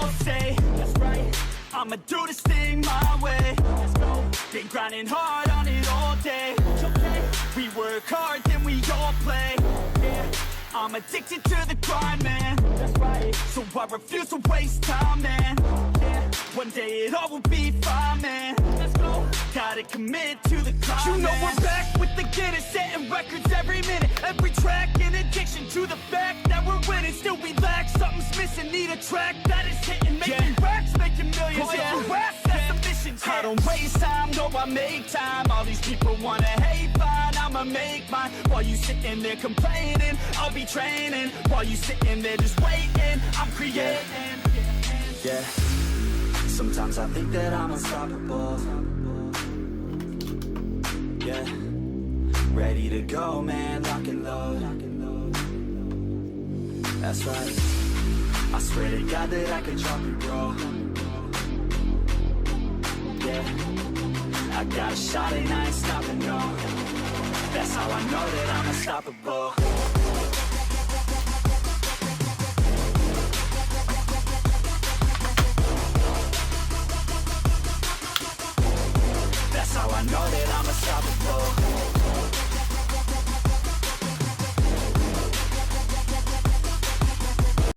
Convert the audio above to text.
all say. That's right, I'ma do this thing my way. Let's go. Been grinding hard on it all day. Okay. We work hard, then we all play. Yeah, I'm addicted to the grind, man. That's right. So I refuse to waste time, man. Yeah, one day it all will be fine, man. Let's go. Gotta commit to the climb. You know we're back with the Guinness, setting records every minute, every track, an addiction to the fact that we're winning. Still we lack, something's missing. Need a track that is hitting, making racks, making millions. If you ask, that's a mission. I don't waste time, no, I make time. All these people wanna hate, fine, I'ma make mine. While you sitting there complaining, I'll be training. While you sitting there just waiting, I'm creating. Yeah, sometimes I think that I'm unstoppable. Yeah, ready to go, man, lock and load. That's right, I swear to God that I could drop you, bro. Yeah, I got a shot and I ain't stopping, no. That's how I know that I'm unstoppable. That's how I know that I'm unstoppable.